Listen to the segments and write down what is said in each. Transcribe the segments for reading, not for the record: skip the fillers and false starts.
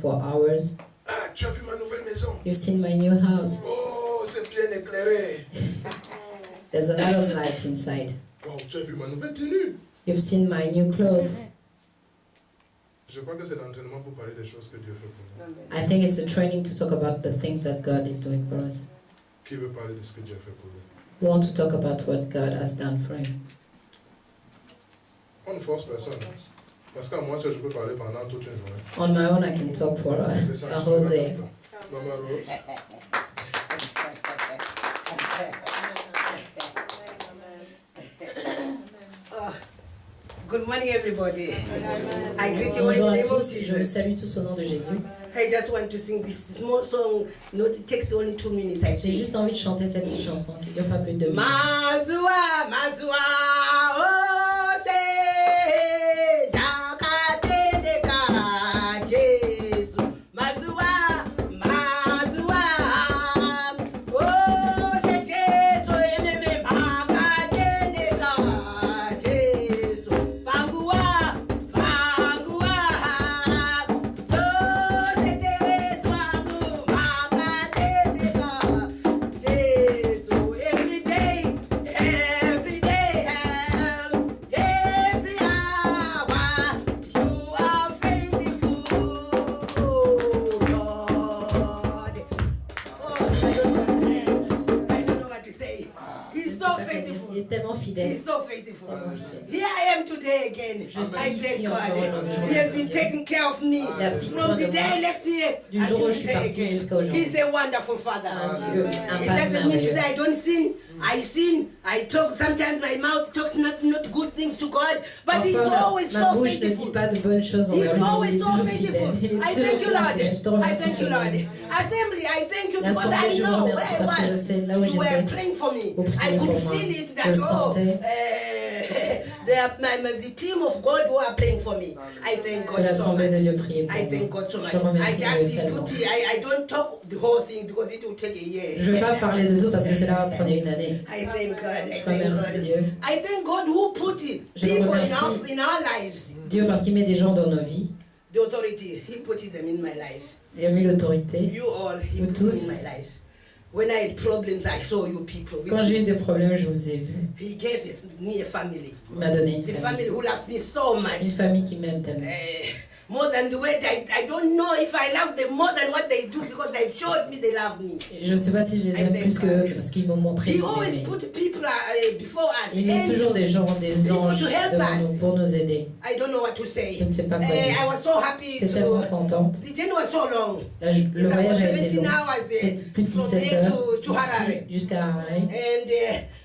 for hours. Ah, tu as vu ma nouvelle maison? You've seen my new house. Oh, c'est bien éclairé. There's a lot of light inside. Oh, tu as vu ma nouvelle tenue? You've seen my new clothes. Je crois que c'est l'entraînement pour parler des choses que Dieu fait pour nous. I think it's a training to talk about the things that God is doing for us. Qui veut parler de ce que Dieu a fait pour nous? We want to talk about what God has done for him. On ne force personne. Parce qu'à moi, ça, je peux parler pendant toute une journée. On my own, I can talk for a whole day. Maman Rose. Good morning, everybody. I greet you all Bonjour in à the name of tous, je vous Jesus. salue tous au nom de Jésus. I just want to sing this small song. No, it takes only 2 minutes, I J'ai think. juste envie de chanter cette petite chanson qui dure pas plus de 2 minutes. Mazua, Mazua, oh, se, dakatendeka, Jesu. Mazua, Mazua, oh, se, Jesu, ememe, makatendeka, Jesu. Pangua, pangua, so, se, Jesu, wangu, makatendeka, Jesu. Every day, every hour, you are faithful, Lord. I don't know what to say. He's so faithful. Il est tellement fidèle. He's so faithful. Tellement fidèle. Here I am today again. Je suis I ici thank encore God. aujourd'hui. He has been taking care of me Il a pris soin from de the day moi I left here du jour où until je suis today partie again. jusqu'à aujourd'hui. He's a wonderful Father. Un Dieu, un It Père doesn't mean to merveilleux. say I don't sin. I sin. I talk. Sometimes my mouth talks not good things to God, but He's Parfois, always ma so bouche ne dit faithful. pas de bonnes choses He's envers lui, mais il always est so toujours faithful. fidèle. Il est I toujours thank you, Lord. fidèle. Je te I remercie, thank you, Seigneur. Lord. Assembly, I thank you because L'assemblée, I je vous know remercie where I parce que je was. sais là où You were j'étais. praying for me. Vous I priez could pour moi. feel it Je that le sentais. the team of God who are praying for me. I thank Que God so l'assemblée de much. Dieu priait pour I moi. thank God so much. Je remercie I Dieu just tellement. put it, I don't talk the whole thing because it will take a year. Je ne vais pas parler de tout parce que cela va prendre une année. I thank God. I Je thank remercie God. Dieu. I thank God who put it, Je le people remercie. in our lives. Dieu parce qu'il met des gens dans nos vies. The authority, He put them in my life. Il a mis l'autorité. You all, He Vous put tous. in my life. When I had problems, I saw you people. Quand j'ai eu des problèmes, je vous ai vu. He gave me a family. Il m'a donné A une family famille. who loves me so much. Une famille qui m'aime tellement. More than the way I don't know if I love them more than what they do because they showed me they love me. Je ne sais pas si je les aime plus que parce qu'ils m'ont montré He qu'ils always m'aimaient. put people before us. Il met toujours des gens, des anges to help devant us. nous pour nous aider. I don't know what to say. Je ne sais pas quoi dire. I was so happy C'est tellement contente. The journey was so long. Le It's voyage about a été 17 long. hours C'est plus de from 17 there heures to Harare. ici jusqu'à Harare.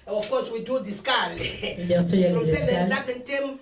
And of course we do the scal. Et bien sûr, il y a From les escales. Zaventem,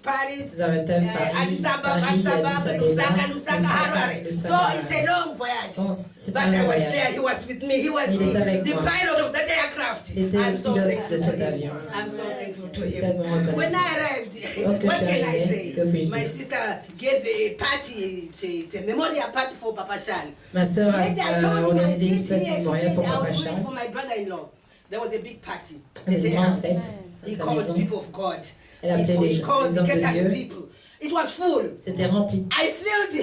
Paris. Zaventem, Paris, Addis Ababa, Paris, Addis Abeba, Lusaka, Harare. Lusaka, So it's a long voyage. Bon, c'est But pas un I was voyage. there, he was with me, he was Il était avec the moi. pilot of that aircraft. Il était le I'm so pilote de thankful cet to him. avion. I'm so thankful to Tellement him. reconnaissant. When I arrived, Lorsque what je suis can I arrivée, say? que puis-je My dire? sister gave a party, it's a memorial party for Papa Charles. Ma sœur Later, I a told him I organisé une did fête here, she mémoriale said pour I Papa will do it Charles. for my brother-in-law. There was a big party. Une at their grande house. fête He à sa called maison. people of God. Elle appelait les He called hommes the de Catholic Dieu. people. It was full. C'était rempli. I felt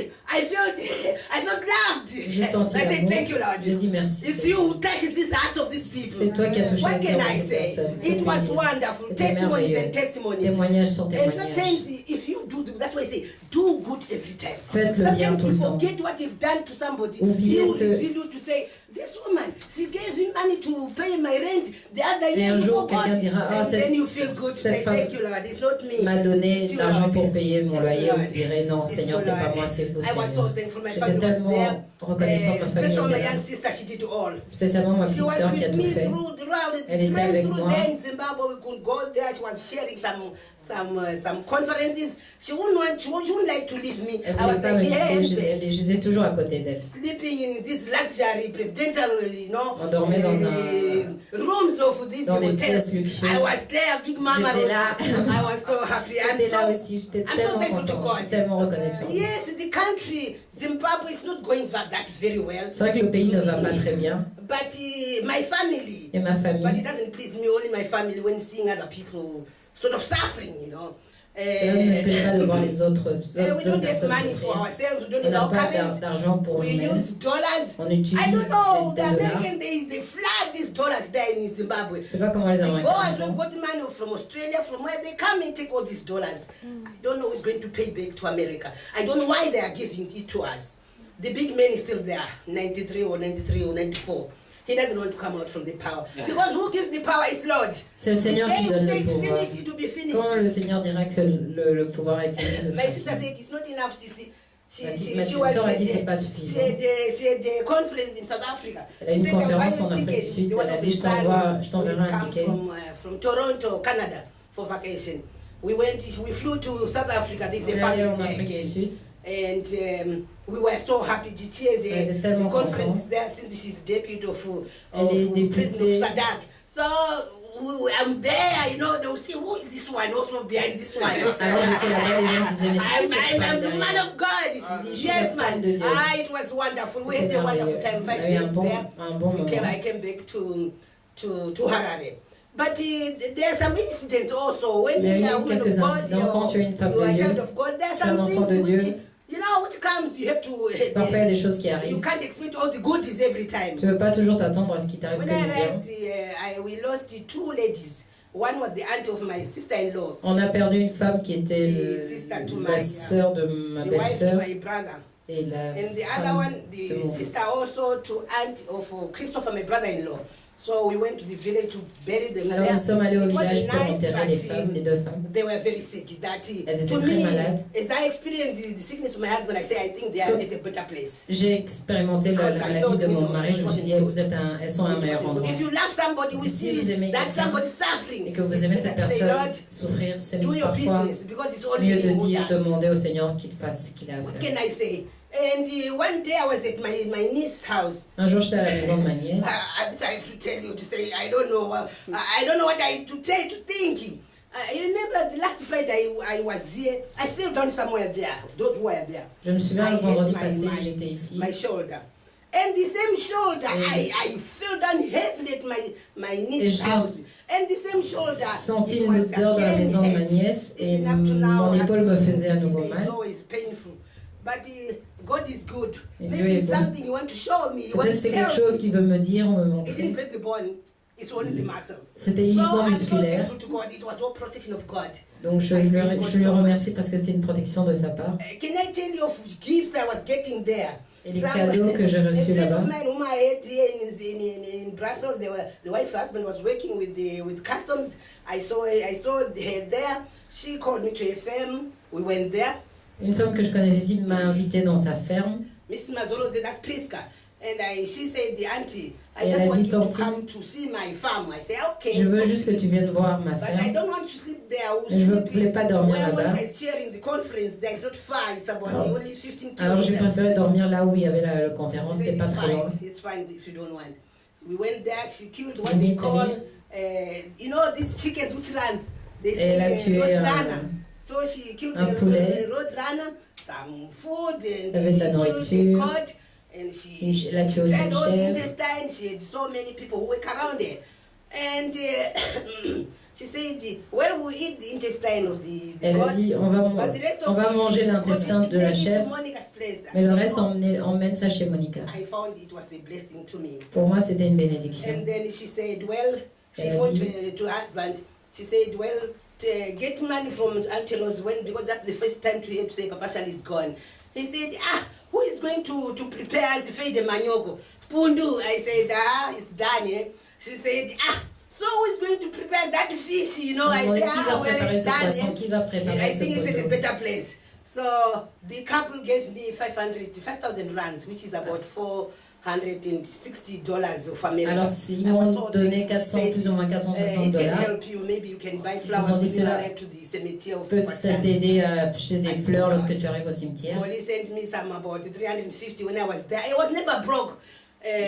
loved. J'ai senti I said, l'amour. thank you, Lord. J'ai dit merci. It's you who touched this heart of these people. C'est toi qui as touché What le can cœur de I ces say? personnes. It Que was puis-je dire? wonderful. C'était Testimonies merveilleux. and testimonies. Témoignage sur And témoignage. sometimes if you do, that's why I say, do good every time. Faites le bien Sometimes tout you le temps. forget what you've done to somebody. Oubliez He ce- will reveal you to say, this woman, she gave him money to pay my rent the other Et year. un You jour, forgot. quelqu'un dira, ah, And then you feel cette, good. cette Say, femme thank you, Lord. It's not me. m'a donné It's de you, l'argent Lord. pour payer mon It's loyer. you, Vous Lord. direz, non, It's Seigneur, you, c'est pas Lord. moi, c'est vous, I was so Seigneur. thankful. My J'étais family was tellement there. reconnaissante, ma famille Especially my était là. young sister, she did it all. Spécialement ma She petite was sœur qui a with tout me fait. throughout Elle était praying avec through moi. there in Zimbabwe. We could go there. She was sharing some conferences. She wouldn't like to leave me. Elle I voulait was pas like, m'inviter, yeah, j'étais toujours à côté d'elle. sleeping in this luxury presidential, On dormait dans rooms of this dans des hotel. pièces luxueuses. I was there, Big Mama. J'étais là. I was so happy. J'étais là aussi, j'étais I'm so tellement thankful to contente, God. tellement reconnaissante. Yes, the country, Zimbabwe, is not going that very well. C'est vrai que le pays ne va pas très bien. But my family, Et ma but it famille, doesn't please me, only my family, when seeing other people sort of suffering, Cela ne me plaît pas de voir les autres we d'autres don't have personnes money for souffrir. ourselves. We don't On have n'a our pas currency. d'argent pour We nous-mêmes. use dollars. On utilise I don't know. The des dollars. Americans, they flood these dollars there in Zimbabwe. Je ne sais pas comment les The Américains boys font. who've got money from Australia, from where they come and take all these dollars. I don't know who's going to pay back to America. I don't know why they are giving it to us. The big man is still there, 93 or 94. He doesn't want to come out from the power. Because who gives the power is Lord. C'est le Seigneur The qui day donne you say le it's pouvoir. finished, it will be finished. Quand le Seigneur dira que le pouvoir est fini, ce My sera sister fini. said it's not enough, Sissy. Ma sœur a dit c'est pas suffisant. She had a conference in South Africa. Elle a une conférence en Afrique du Sud. Elle a dit je t'enverrai un ticket. From Toronto, Canada, for vacation. We flew to South Africa. There's On a est allé family en there Afrique du again. Sud. And we were so happy. Elle était The tellement conference contente. is there since she's deputy of Elle est prison députée. of Sadak. So I'm there, you know, they'll see who is this one also behind this one. Alors j'étais là-bas, les gens se disaient mais c'est qui cette I'm femme the man derrière? of God. Je dis, je suis Yes, la man. femme de Dieu. It was wonderful. We had C'était a wonderful merveilleux. time. 5 On a eu days there. un bon moment. I came back to Harare. But there are some incidents also. When Il y a you eu are a woman quelques of God, incidents quand tu es une femme you are de a Dieu. child of God, there are Tu es un some enfant things de Dieu. which, you know, which comes, you have to... Parfois, il y a des choses qui You arrivent. can't expect all the goodies every time. Tu ne veux pas toujours t'attendre à ce qui t'arrive que When I du bien. arrived, we lost 2 ladies. One was the aunt of my sister-in-law, On a perdu une femme qui était Sister to la my, sœur de ma the wife to belle-sœur my brother. et la And the other femme one, de the mon sister also to aunt of Christopher, my brother-in-law. So we went to the village to bury them Alors there. nous sommes allés au It was village pour nice, enterrer les but, femmes, les 2 femmes. They were very sick. That Elles to étaient très me, malades. as I experienced the sickness of my husband, I say I think they are at a better place. J'ai expérimenté la maladie de mon mari, je me suis dit elles sont à un meilleur endroit. If you love somebody, we Si vous see aimez that quelqu'un somebody suffering. et que vous aimez cette Say, personne Lord, souffrir, c'est do your parfois business because it's only mieux you de who dire, does. demander au Seigneur qu'il fasse ce qu'il a à What faire. can I say? And one day I was at my niece's house. Un jour, j'étais à la maison de ma nièce. I decided to tell you to say I don't know what I to tell to think. I remember the last Friday I was here. I fell down somewhere there. Those who were there. Je me souviens I le hit vendredi my- passé, my- j'étais ici. My shoulder. And the same shoulder, Et- I fell down heavily at my niece's j'ai house. And the same shoulder. Senti it une was odeur dans la again maison de ma hurt. nièce et Even up to now, mon épaule me faisait à nouveau it's mal. always painful. But God is good. Et Dieu Maybe est it's bon. something you want to show me. You want Peut-être to c'est tell quelque me. chose qu'il veut me dire ou me It didn't montrer. break the bone. It's only the muscles. C'était So uniquement I'm so musculaire. thankful to God. It was all protection of God. Donc je lui remercie parce que c'était une protection de sa part. Can I tell you of gifts I was getting there? Et les cadeaux que j'ai reçus A friend là-bas. of mine whom I had here in Brussels, the wife husband was working with customs. I saw her there. She called me to FM. We went there. Une femme que je connais ici m'a invité dans sa ferme. Miss Mazolo, that's Priska. And she said, the auntie, I Et elle just a want dit, you to Tante, come to see my farm. I say, okay. Je veux juste que tu viennes voir ma But I ferme. don't want to sleep there. I will Mais je ne sleep voulais pas dormir where là-bas. I was sharing the conference. There is not far. It's about Alors- only 15 Alors j'ai kilometers. préféré dormir là où il y avait la She conférence, said, c'était pas it's très loin. fine. It's fine if you don't want. We went there. She killed what On they est call, allé. you know, these chickens which runs. They Et elle a say tué roadrunner. So she killed un the poulet. roadrunner, some food, and Avec de la she killed the nourriture. goat, and she Elle a tué aussi had une all the chèvre. intestine. She had so many people who work around there. And she said, well, we eat the intestine of the Elle a goat. dit on But the rest of va the- manger l'intestin de la take it to chèvre, Monica's place. mais le reste emmène ça chez Monica. I found it was a blessing to me. Pour moi c'était une bénédiction. And then she said, well, she Elle a phoned dit- to her husband. She said, well, get money from Antelos when, because that's the first time to hear to say Papa Shal is gone. He said, who is going to prepare the feed the maniogo? Pundu. I said, it's done. Eh? She said, so who is going to prepare that fish? You know, I Qui said, va well, préparer it's ce done. poisson? Eh? Qui va préparer I ce think it's in a poisson? better place. So the couple gave me 5,000 rands, which is about $460 of America. Alors ils m'ont donné 400, plus ou moins 460 It can $. help you. Maybe you can buy Ils se flowers sont dit, when you cela arrive to the cemetery of Peut Pascal. t'aider à acheter des fleurs lorsque tu arrives au cimetière. Molly sent me some about 350 when I was there. I was never broke.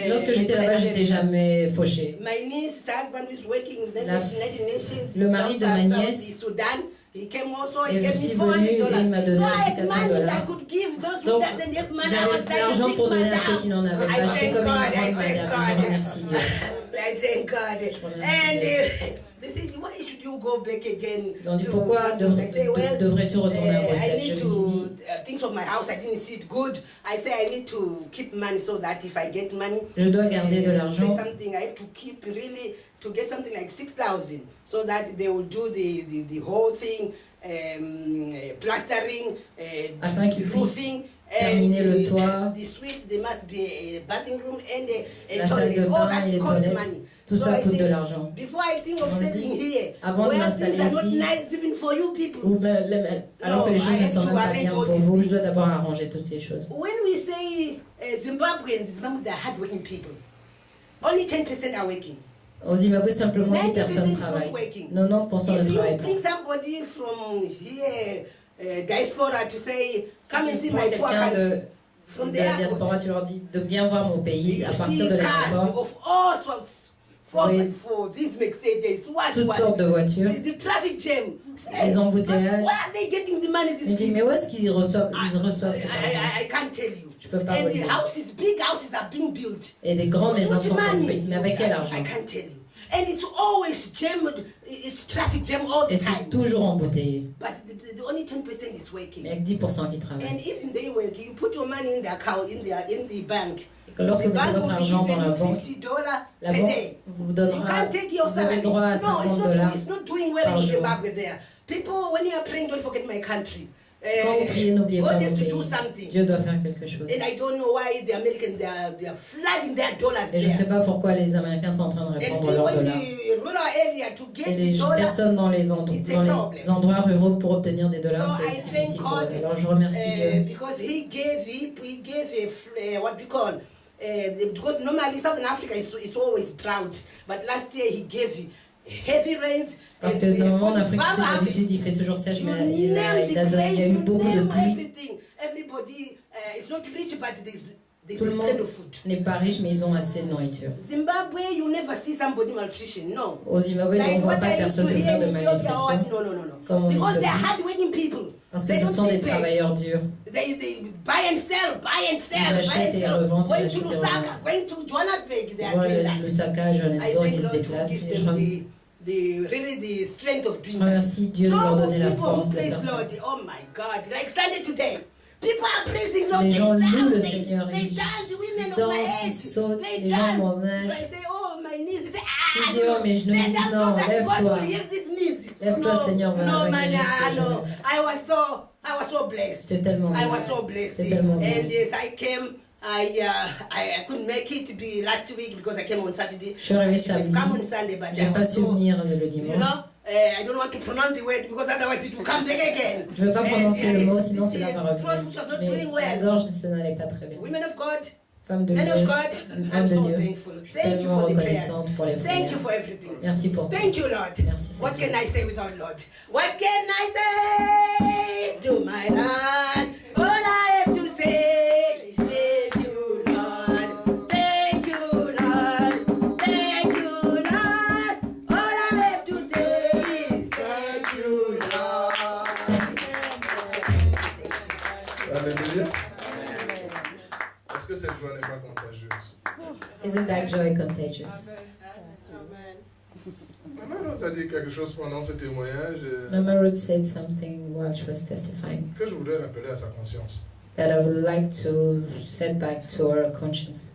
Lorsque j'étais là-bas, j'étais jamais fauchée. My niece's husband was working in the La- United Nations. le in mari de ma South nièce Sudan. He came also. He est gave aussi me venu et $400. il m'a donné So I aussi had 400 money $. I could give those who Donc, doesn't have money. I j'avais was de like a l'argent big pour donner à madam. ceux qui n'en avaient I pas. J'étais thank comme God, une I grande thank madame. God. Je remercie Dieu. I thank God. And they said, why should you go back again? Ils ont dit to pourquoi Brussels? I say, well, devrais-tu retourner à I Bruxelles? Je need lui ai dit, to things of my house. I didn't see it good. I say I need to keep money so that if I get money, je dois garder de say l'argent. something. I have to keep really to get something like 6,000 so that they will do the whole thing, plastering, Afin qu'ils puissent roofing. terminer le toit, the suite, there must be a bathing room and a la salle de toilet. All bain et that les costs toilettes. money. Tout So ça I coûte de said, l'argent. before I think of On settling dit, here, avant de where m'installer things are not ici, nice even for you people. Ou même, alors que les No, choses I ne have sont to même pas arrange bien all pour these vous, je things. dois d'abord arranger toutes ces choses. When we say Zimbabweans, they're hardworking people. Only 10% are working. Au Zimbabwe, simplement 10 90% personnes is not travaillent. working. 90% ne If you travaillent pas. bring somebody from here, diaspora, to say, come and Si see tu prends my poor quelqu'un country, from de the la diaspora, airport, tu leur dis de bien voir mon pays you à partir see de cars l'aéroport, of all sorts. Oui. For this Mercedes, toutes sortes de voitures, the traffic jam. les embouteillages. Where are they getting the money? Je me dis, mais où est-ce qu'ils reçoivent cet argent? I can't tell you. Je peux pas And vous the dire. houses, big houses are being built. Et des grandes maisons With sont money. construites, mais avec quel argent? I can't tell you. And it's always jammed, it's traffic jam all Et the time. c'est toujours embouteillé. But the only 10% is working. Mais avec 10% qui And travaillent. if they work, you put your money in the account, in the bank. Et que lorsque The vous mettez bank votre will argent give dans la you banque, $50 la per banque day. vous You donnera, can't take your vous avez salary. droit à No, 50 dollars. it's not doing well par in jour. Zimbabwe there. People, when you are praying, don't forget my country. Quand vous priez, n'oubliez pas God mon has to pays. do something. Dieu doit faire quelque chose. And I don't know why the Americans, they are flooding their dollars Et je ne sais there. pas pourquoi les Américains sont en train de And répandre people leurs in dollars. the rural area to Et get les the dollar. personnes dans les It's a endroits ruraux pour obtenir des dollars, So I c'est thank difficile pour God, eux. Alors je remercie Dieu. because he gave what we call, because normally Southern Africa is always drought, but last year he gave heavy rains. Parce que and, normalement en for Afrique du Sud, Baba, d'habitude, il fait toujours sèche, you mais il name the y a grain, eu you beaucoup de name pluie. everything. Everybody is not rich, but there's Tout le plenty monde of food. n'est pas riche, mais ils ont assez de nourriture. Zimbabwe, you never see somebody malnutrition, no. Au Zimbabwe, on ne voit pas personne souffrir de malnutrition, No. comme on dit Because they're aujourd'hui, hard-working people. parce que They ce don't sont des sit back. travailleurs durs. They buy and sell, Ils achètent et revendent, ils Going to achètent et Lusaka, revendent. going to Johannesburg, they are Ils vont doing à that. Lusaka, I Johannesburg, thank ils se God to déplacent. give Et je them really the strength of doing that. remercie Dieu de leur Some donner la people force who de praise faire ça. Lord, oh my God, like Sunday today. People are praising Lord. Les they gens dance, louent le they- Seigneur, They ils dance, the women of my dansent, ils age. sautent, They les gens de dance. mon âge. I say, oh, my knees. They say, Je dis, oh, mes genoux, Let ils disent, them non, know that God lève-toi. will heal these knees. Lève-toi, No, Seigneur, va no, man, guérir ces no. genoux. I was so blessed. C'est tellement I bien. was so blessed. C'est tellement bien. And as I came, I couldn't make it to be last week because I came on Saturday. Je suis arrivée I should have samedi. come on Sunday, but Je I n'ai pas was su so, venir le you dimanche. know, I don't want to pronounce the word because otherwise it will come back again. Je ne veux pas prononcer le mot, sinon it's- cela va it's not- revenir. it's not Mais doing la well. gorge, ça n'allait pas très bien. Women of God, Femme de men Dieu, of God, homme I'm de so Dieu, thankful. je suis Thank you tellement for the prayers. reconnaissante pour les Thank prières. you for everything. Merci pour tout. Thank you, Lord. Merci, What Seigneur. can I say without Lord? What can I say to my Lord? All I have to say is thank you, Lord. Thank you, Lord. Thank you, Lord. All I have to say is thank you, Lord. Alléluia. Est-ce que cette joie n'est pas contagieuse? Isn't that joy contagious? Maman Rose a dit quelque chose pendant ce témoignage Mama Ruth said something while she was testifying que je voudrais rappeler à sa conscience. that I would like to set back to her conscience.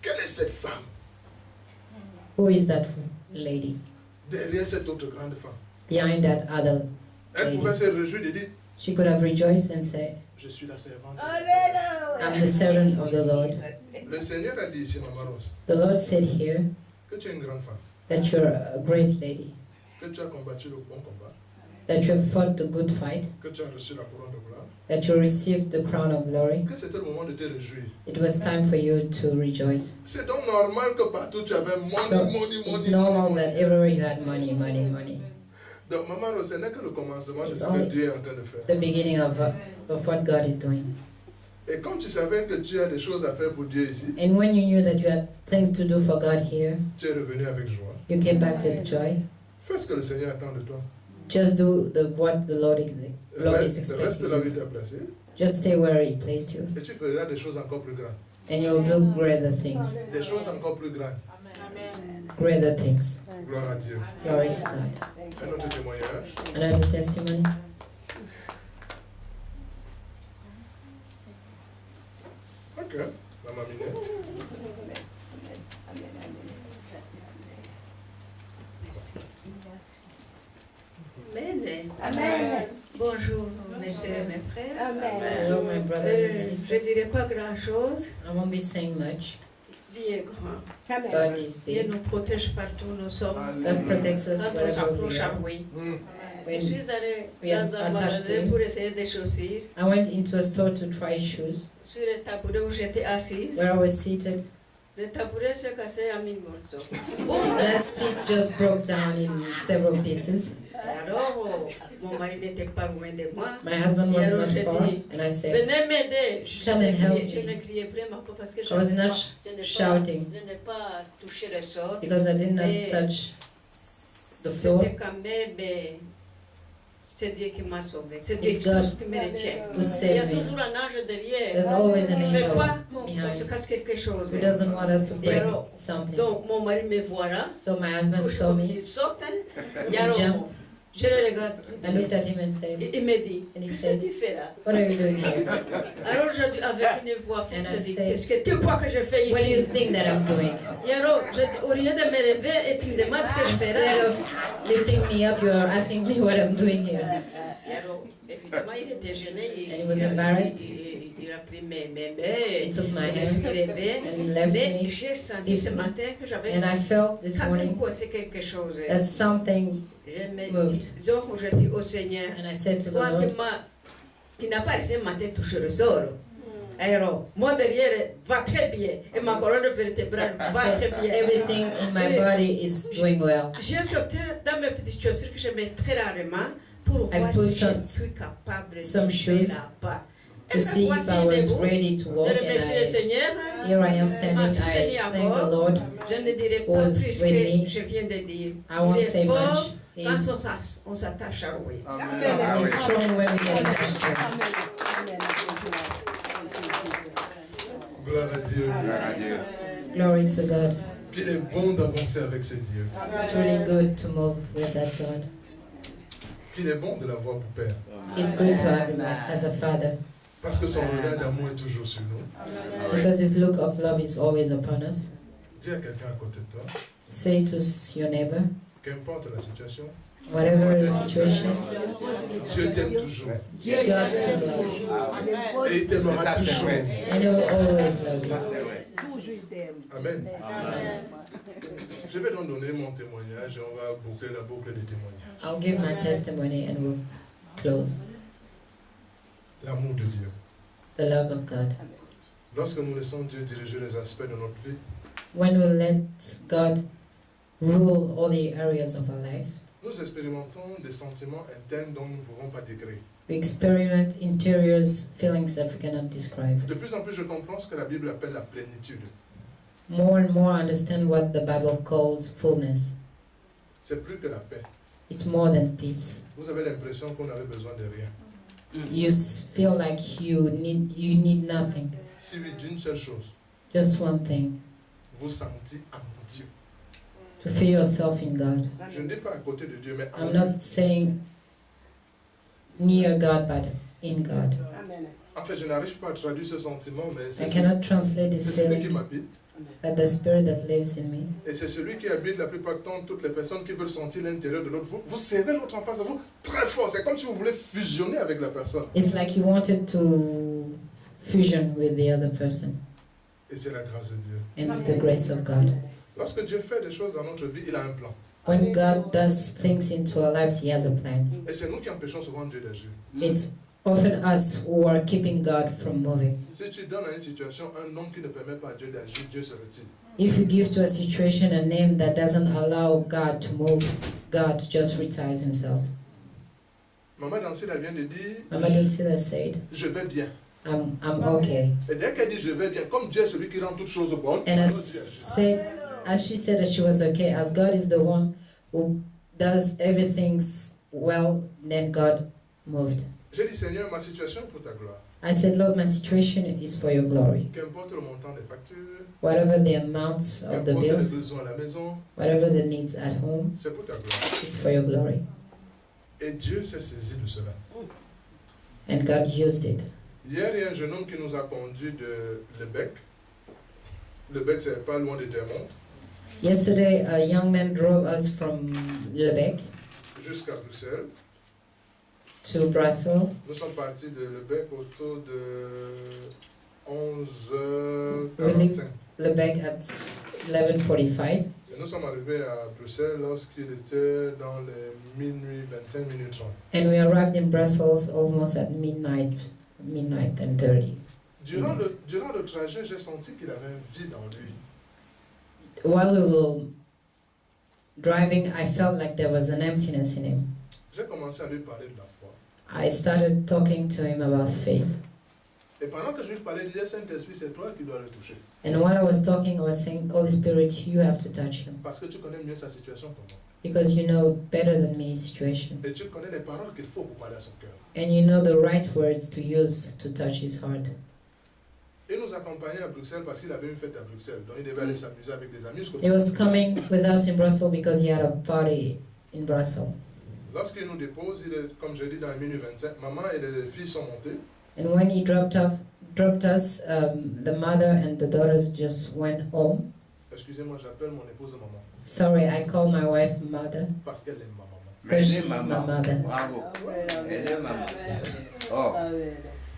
Quelle est cette femme Who is that lady derrière cette autre grande femme? behind that other Elle lady? pouvait se réjouir de dire, She could have rejoiced and said, je suis la servante. I'm the servant of the Lord. Le Seigneur a dit ici, Maman Rose, The Lord said here que tu es une grande femme, that you're a great lady, que tu as combattu le bon combat, that you have fought the good fight, que tu as reçu la couronne de gloire, that you received the crown of glory. que c'était le moment de te réjouir. It was time for you to rejoice. C'est donc normal que partout tu avais So money. it's normal that everywhere you had money. Donc, Maman Rose, ce n'est que le commencement de It's ce que only Dieu est en train de faire. the beginning of what God is doing. Et quand tu savais que tu as des choses à faire pour Dieu ici, And when you knew that you had things to do for God here, tu es revenu avec joie. you came back with joy. Fais ce que le Seigneur attend de toi. Just do what the Lord is Reste expecting. là où il t'a placé Just stay where He placed you, et tu feras des choses encore plus grandes. and you'll do greater things. Des choses encore plus grandes. greater things. Gloire à Dieu. Glory to God. Un autre témoignage. Another testimony. Ok, Maman Minette. Amen. Amen. Bonjour, mes sœurs et mes frères. Hello, my brothers and Je ne sisters. dirai pas grand-chose. I won't be saying much. Dieu est grand. God is Dieu big. nous protège partout où nous sommes. God protects us Quand on wherever we s'approche à are. lui. Je When suis allée we are dans un attached to magasin him. pour essayer des chaussures. I went into a store to try shoes. Sur le tabouret où j'étais assise, Where I was seated, le tabouret s'est cassé en 1000 morceaux. that seat just broke down in several pieces. Alors, mon mari n'était pas loin de moi. My husband was not far, and I said, Venez m'aider. Come and help Je me. ne criais vraiment pas parce que I was not shouting je n'ai pas touché le sol. because I did not touch the floor. C'était quand même, c'est Dieu qui m'a sauvé. C'est Dieu It's God qui me retient. to Il y a save me. toujours un ange derrière. There's always an Il ne veut angel pas qu'on behind se casse quelque chose. who doesn't want us to break alors, something. Donc, mon mari me voit là. So my husband saw me. Il saute. Et He alors, jumped. je le regarde. I looked at him and said, Il me dit, and he qu'est-ce said, que tu fais là? what are you doing here? Alors, je dis avec une voix forte, And I je dis, said, qu'est-ce que tu crois que je fais What do you ici? think that I'm doing? Et alors, au lieu de me lever et tu me demandes ce que je fais Instead là. of lifting me up, you are asking me what I'm doing here. Et alors, évidemment, il était gêné. And he was embarrassed. Il a pris mes mains. He took my il hands s'est levé. and left Mais me. j'ai senti ce matin que j'avais And I felt this quand même morning coincé quelque chose. that something Je me moved. dis, donc je dis au Seigneur, And I said to the toi Lord, tu n'as pas laissé ma tête toucher le sol. Alors, moi derrière va très bien. Et ma colonne vertébrale I va très said, bien. everything in my body is doing well. J'ai sorti dans mes petites chaussures que je mets très rarement pour I voir put si je some- suis capable some de shoes là-bas. To see if I was ready to walk, Je and remercie le Seigneur. here I am standing. I thank the Lord. Je ne dirai who pas was plus with que me. je viens de dire. I won't Il est say fort much. quand He's, on s'attache à lui. he's strong when we get attached to him. Gloire à Dieu. Glory to God. Qu'il est bon d'avancer avec ce Dieu. It's really good to move with that God. Qu'il est bon de l'avoir pour Père. It's good to have him as a father Parce que son regard d'amour est toujours sur nous. because his look of love is always upon us. Dis à quelqu'un à côté de toi, Say to your neighbor, qu'importe la situation, whatever the situation, Dieu t'aime toujours. God still loves you. Et il t'aimera toujours. And he will always love you. Amen. Je vais donc donner mon témoignage et on va boucler la boucle des témoignages. I'll give my testimony and we'll close. L'amour de Dieu. The love of God. Lorsque nous laissons Dieu diriger les aspects de notre vie, When we let God rule all the areas of our lives, nous expérimentons des sentiments internes dont nous ne pouvons pas décrire. we experiment interior feelings that we cannot describe. De plus en plus, je comprends ce que la Bible appelle la plénitude. More and more I understand what the Bible calls fullness. C'est plus que la paix. It's more than peace. Vous avez l'impression qu'on avait besoin de rien. You feel like you need nothing, Si oui, d'une seule chose, just one thing, vous sentez en Dieu. to feel yourself in God. Je ne dis pas à côté de Dieu, mais en I'm Dieu. not saying near God, but in God. En fait, je n'arrive pas à traduire ce sentiment, mais I cannot translate this c'est celui qui feeling, m'habite. but the Spirit that lives in me. Et c'est celui qui habite la plupart du temps toutes les personnes qui veulent sentir l'intérieur de l'autre. Vous serrez l'autre en face de vous très fort. C'est comme si vous voulez fusionner avec la personne. It's like you wanted to fusion with the other person, Et c'est la grâce de Dieu. and it's the grace of God. Lorsque Dieu fait des choses dans notre vie, il a un plan. When God does things into our lives, He has a plan. Et c'est nous qui empêchons souvent Dieu d'agir. It's often us who are keeping God from moving. Si tu donnes à une situation un nom qui ne permet pas à Dieu d'agir, Dieu se retire. If you give to a situation a name that doesn't allow God to move, God just retires Himself. Maman Dancila vient de dire, Mama Dulcilla said, je vais bien. I'm okay. Et dès qu'elle dit je vais bien, comme Dieu est celui qui rend toutes choses bonnes, And alors Dieu agit. as she said that she was okay, as God is the one who does everything well, then God moved. J'ai dit Seigneur, ma situation est pour ta gloire. I said, Lord, my situation is for your glory. Qu'importe le montant des factures, Whatever the amounts of the qu'importe les bills, besoins à la maison, whatever the needs at home, c'est pour ta gloire. it's for your glory. Et Dieu s'est saisi de cela. And God used it. Hier, il y a un jeune homme qui nous a conduits de Lebec. Lebec, c'est pas loin de Termonde, Yesterday, a young man drove us from Lebec jusqu'à Bruxelles. to Brussels. Nous sommes partis de Lebec autour de 11h45. Lebec at 11:45. Et nous sommes arrivés à Bruxelles lorsqu'il était dans les minuit 25, minuit 30. And we arrived in Brussels almost at midnight and 30. Durant le trajet, j'ai senti qu'il avait un vide en lui. While we were driving, I felt like there was an emptiness in him. J'ai commencé à lui parler de la foi. I started talking to him about faith. Et pendant que je lui parlais, il disait, Saint-Esprit, c'est toi qui dois le toucher. And while I was talking, I was saying, Holy Spirit, you have to touch him. Parce que tu connais mieux sa situation que moi. Because you know better than me his situation. Et tu connais les paroles qu'il faut pour parler à son cœur. And you know the right words to use to touch his heart. Il nous accompagnait à Bruxelles parce qu'il avait une fête à Bruxelles. Donc il devait aller s'amuser avec des amis. He was coming with us in Brussels because he had a party in Brussels. Lorsqu'il nous dépose, il est, comme j'ai dit, dans les minutes 25, maman et les filles sont montées. And when he dropped us, the mother and the daughters just went home. Excusez-moi, j'appelle mon épouse maman. Sorry, I call my wife mother Parce qu'elle aime ma maman. because she's my mother. Bravo. Elle est maman. Oh,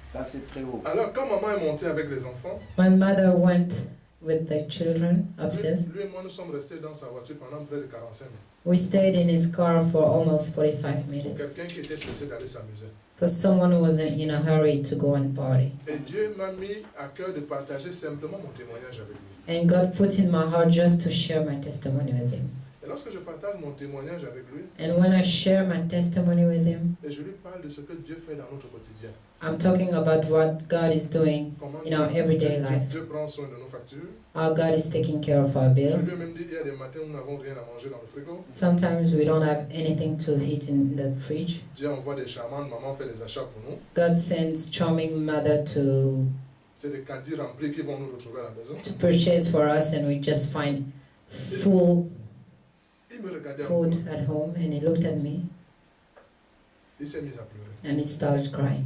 ça c'est très haut. Alors quand maman est montée avec les enfants, My mother went with the children upstairs. lui et moi nous sommes restés dans sa voiture pendant près de 45 minutes. We stayed in his car for almost 45 Pour minutes quelqu'un qui était pressé d'aller s'amuser. for someone who was in a hurry to go and party. Et Dieu m'a mis à cœur de partager simplement mon témoignage avec lui. And God put in my heart just to share my testimony with him. Et lorsque je partage mon témoignage avec lui, And when I share my testimony with him, et je lui parle de ce que Dieu fait dans notre quotidien. I'm talking about what God is doing Comment in our everyday life. Dieu prend soin de nos factures. How God is taking care of our Je lui ai bills. même dit, il y a des matins où nous n'avons rien à manger dans le frigo. Sometimes we don't have anything to eat in the fridge. Dieu envoie des charmantes, maman fait des achats pour nous. God sends charming mother to C'est des caddies remplis qui vont nous retrouver à la maison. purchase for us, and we just find full Il me regardait en food courant. at home. And he looked at me Il s'est mis à pleurer. and he started crying.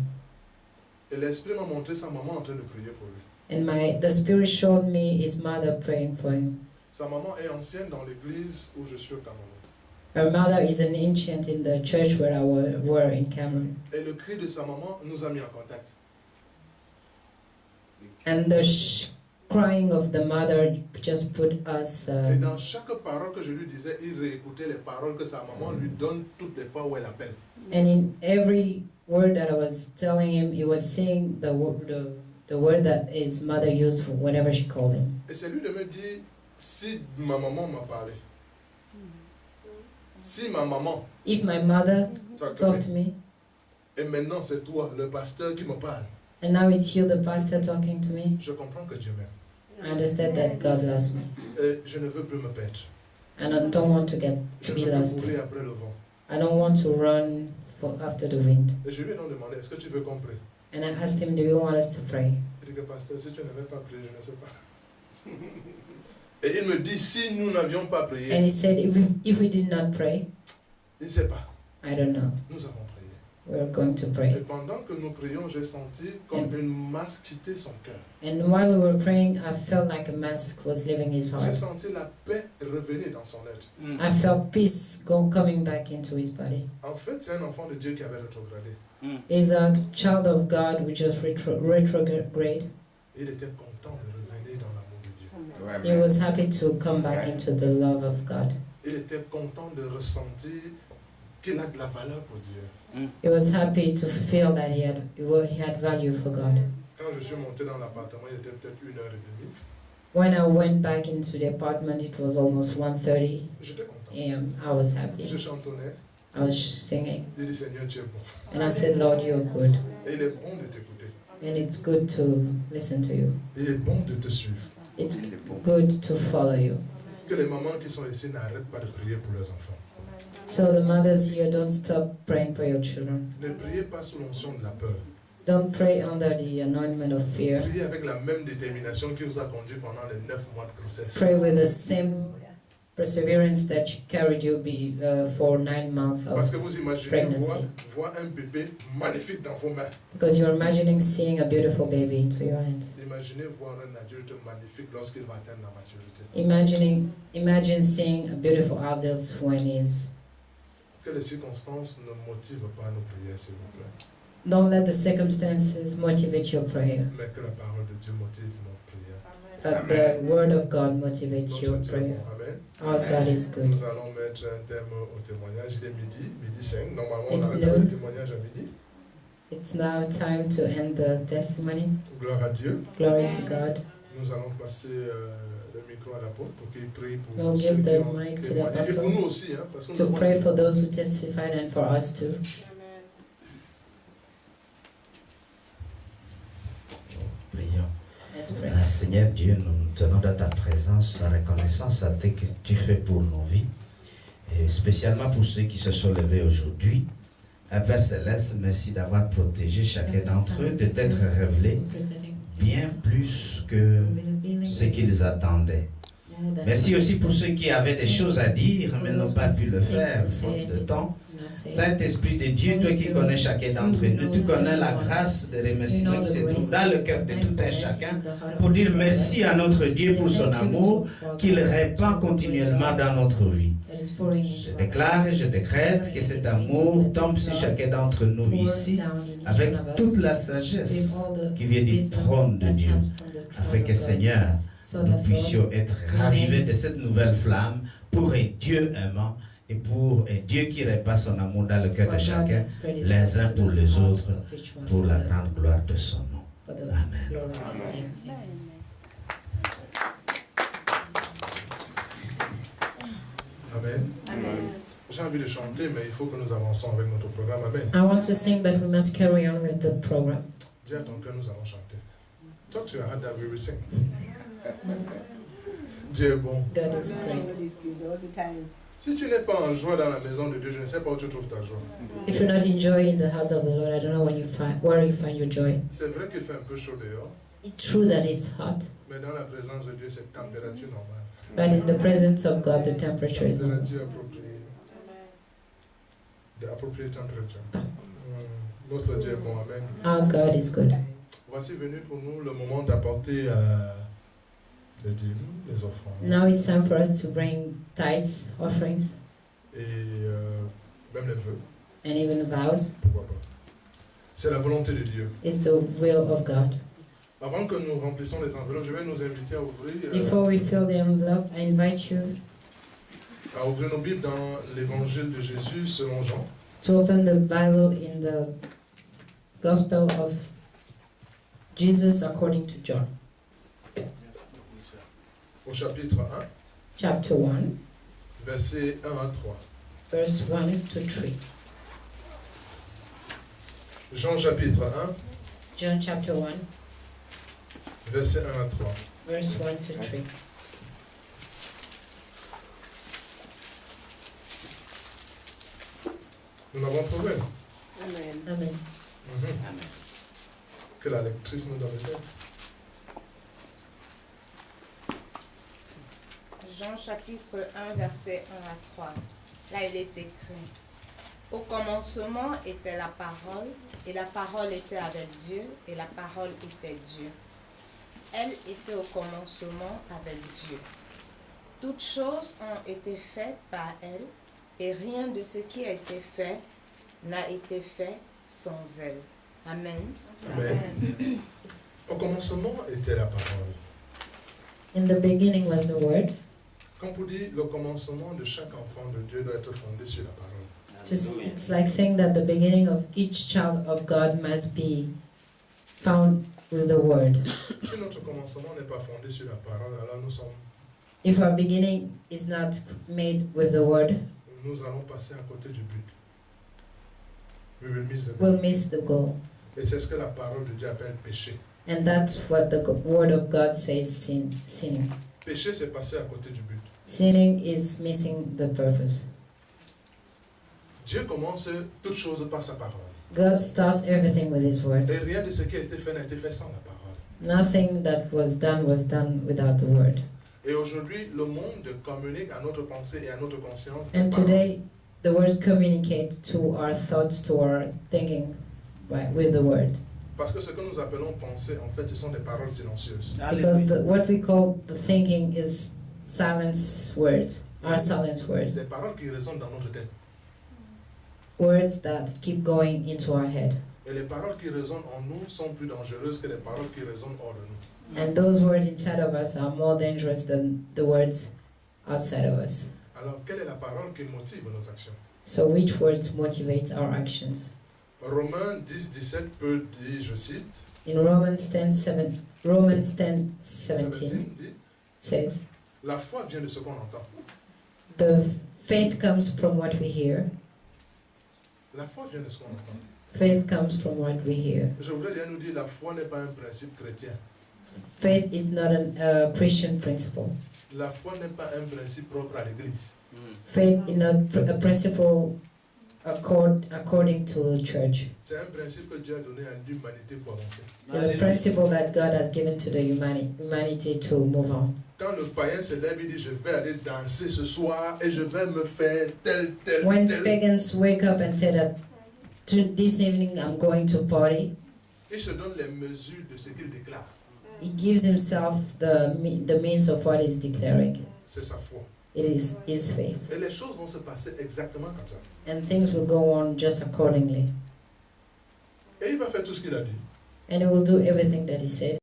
Et l'Esprit m'a montré sa maman en train de prier pour lui. And the Spirit showed me his mother praying for him. Sa maman est ancienne dans l'église où je suis au Cameroun. Her mother is an ancient in the church where I were in Cameroon. Et le cri de sa maman nous a mis en contact. And the crying of the mother just put us. Et dans chaque parole que je lui disais, il réécoutait les paroles que sa maman lui donne toutes les fois où elle appelle. And in every word that I was telling him, he was saying the word that his mother used whenever she called him. Et c'est lui de me dire, si ma maman m'a parlé, si ma maman If my mother t'a talked to parlé, me, et maintenant c'est toi, le pasteur, qui me parle, and now it's you, the pastor, talking to me, je comprends que Dieu m'aime. I understand that God loves me. Et je ne veux plus me perdre. And I don't want to Je be veux plus lost. courir après le vent. I don't want to run after the wind. Et je lui ai donc demandé, est-ce que tu veux qu'on prie? And I asked him, do you want us to pray? Il dit que pasteur, si tu n'avais pas prié, je ne sais pas. Et il me dit, si nous n'avions pas And prié, he said, if we did not pray, il ne sait pas. I don't know. Nous avons prié. We're going to Et pray. pendant que nous prions, j'ai senti comme une masse quitter son cœur. And while we were praying, I felt like a mask was leaving his J'ai heart. senti la paix revenir dans son être. I felt peace coming back into his body. En fait, c'est un enfant de Dieu qui avait rétrogradé. He's a child of God who just retrograde. Il était content de revenir dans l'amour de Dieu. He was happy to come back into the love of God. Il était content de ressentir qu'il a de la valeur pour Dieu. He was happy to feel that he had value for God. Quand je suis monté dans l'appartement, il était peut-être 1h30. When I went back into the apartment, it was almost 1:30 J'étais content. a.m. I was Je happy. chantonnais. I was singing. Il dit, Seigneur, tu es bon. And I said, Lord, you're good. Et il est bon de t'écouter. And it's good to listen to you. Il est bon de te suivre. It's good to follow you. Que les mamans qui sont ici n'arrêtent pas de prier pour leurs enfants. So the mothers here, don't stop praying for your children. Ne priez pas sous l'onction de la peur. Don't pray under the anointment of fear. Priez avec la même détermination qui vous a conduit pendant les 9 mois de grossesse. Pray with the same perseverance that carried you for 9 months Parce of que vous imaginez pregnancy. voir un bébé magnifique dans vos mains. because you're imagining seeing a beautiful baby into your hands. Imaginez voir un adulte magnifique lorsqu'il va atteindre la maturité. Imagine seeing a beautiful adult when he's. Que les circonstances ne motivent pas nos prières, s'il vous plaît. Don't let the circumstances motivate your prayer, Mais que la parole de Dieu motive nos prières. but the word of God motivates Notre your Dieu est prayer. bon. Amen. Our God is good. Nous allons mettre un thème au témoignage. Il est midi 5. Normalement, on It's arrête noon. le témoignage à midi. It's now time to end the testimonies. Gloire à Dieu. Glory to God. Nous allons passer le micro à l'apôtre pour qu'il prie pour We'll ceux give qui the ont mic to the témoigné. Et apostle pour nous aussi, hein, parce que nous to avons- pray for those who testified and for us too. Prions. Let's pray. Seigneur Dieu, nous tenons dans ta présence la reconnaissance à ce que tu fais pour nos vies, et spécialement pour ceux qui se sont levés aujourd'hui. Père Céleste, merci d'avoir protégé chacun d'entre eux, de t'être révélé bien plus que ce qu'ils attendaient. Merci aussi pour ceux qui avaient des choses à dire, mais n'ont pas pu le faire faute de temps. Saint-Esprit de Dieu, toi qui connais chacun d'entre nous, tu connais la grâce de remerciement qui se trouve dans le cœur de tout un chacun pour dire merci à notre Dieu pour son amour qu'il répand continuellement dans notre vie. Je déclare et je décrète que cet amour tombe sur chacun d'entre nous ici avec toute la sagesse qui vient du trône de Dieu, afin que Seigneur, nous puissions être ravivés de cette nouvelle flamme pour un Dieu aimant et pour un Dieu qui répand son amour dans le cœur de chacun, les uns pour les autres, pour la grande gloire de son nom. Amen. Amen. J'ai envie de chanter, mais il faut que nous avançons avec notre programme. Amen. I want to sing, but we must carry on with the program. Dis à ton cœur, nous allons chanter. Talk to your heart that we will sing. Dieu est bon. God is great. God is good all the time. Si tu n'es pas en joie dans la maison de Dieu, je ne sais pas où tu trouves ta joie. If you're not enjoying the house of the Lord, I don't know where you find your joy. C'est vrai qu'il fait un peu chaud dehors, It's true that it's hot, mais dans la présence de Dieu, c'est température normale. but in the presence of God, the temperature is normal. Température appropriée. De appropriée température. Notre Dieu est bon. Amen. Our God is good. Voici venu pour nous le moment d'apporter les dîmes, les offrandes. Now it's time for us to bring tithes, offerings, Et même les vœux. and even vows. Pourquoi pas. C'est la volonté de Dieu. It's the will of God. Avant que nous remplissons les enveloppes, je vais nous inviter à ouvrir Before we fill the envelope, I invite you nos Bibles dans l'évangile de Jésus selon Jean. to open the Bible in the Gospel of Jesus according to John, Au chapitre 1, chapter 1, versets 1 à 3. verse 1 to 3. Jean chapitre 1, John chapter 1, versets 1 à 3. verse 1 to 3. Nous l'avons trouvé. Amen. Amen. Mhm. Que la lectrice nous donne le texte. Jean chapitre 1, verset 1 à 3. Là, il est écrit: Au commencement était la parole, et la parole était avec Dieu, et la parole était Dieu. Elle était au commencement avec Dieu. Toutes choses ont été faites par elle, et rien de ce qui a été fait n'a été fait sans elle. Amen. Amen. Au commencement était la parole. In the beginning was the Word. Quand vous dites le commencement de chaque enfant de Dieu doit être fondé sur la parole. It's like saying that the beginning of each child of God must be found with the Word. Si notre commencement n'est pas fondé sur la parole, alors If our beginning is not made with the Word, nous allons passer à côté du but. We will miss the we'll goal. miss the goal. Et c'est ce que la parole de Dieu appelle péché. And that's what the Word of God says sinning. Péché, c'est passer à côté du but. Sinning is missing the purpose. Dieu commence toute chose par sa parole. God starts everything with His word. Et rien de ce qui a été fait n'a été fait sans la parole. Nothing that was done without the word. Et aujourd'hui, le monde communique à notre pensée et à notre conscience. And today, the words communicate to our thoughts, to our thinking with the word. Parce que ce que nous appelons pensée, en fait, ce sont des paroles silencieuses. Because what we call the thinking is silence words, our silence words. Des paroles qui résonnent dans notre tête. Words that keep going into our head. Et les paroles qui résonnent en nous sont plus dangereuses que les paroles qui résonnent hors de nous. And those words inside of us are more dangerous than the words outside of us. Alors, quelle est la parole qui motive nos actions? So which words motivate our actions? Romains 10-17 peut dire, je cite, In Romans 10:17 dit, says, la foi vient de ce qu'on entend. the faith comes from what we hear. La foi vient de ce qu'on entend. Faith comes from what we hear. Je voudrais bien nous dire, la foi n'est pas un principe chrétien. Faith is not a Christian principle. La foi n'est pas un principe propre à l'Église. Faith is not a principle according to the church. C'est un principe que Dieu a donné à l'humanité pour avancer. It's a principle that God has given to the humanity to move on. Quand le païen se lève, il dit, je vais aller danser ce soir et je vais me faire tel. When pagans wake up and say that this evening I'm going to party, Il se donne les mesures de ce qu'il déclare. he gives himself the means of what he's declaring. C'est sa foi. It is his faith. Et les choses vont se passer exactement comme ça. And things will go on just accordingly. Et il va faire tout ce qu'il a dit. And he will do everything that he said.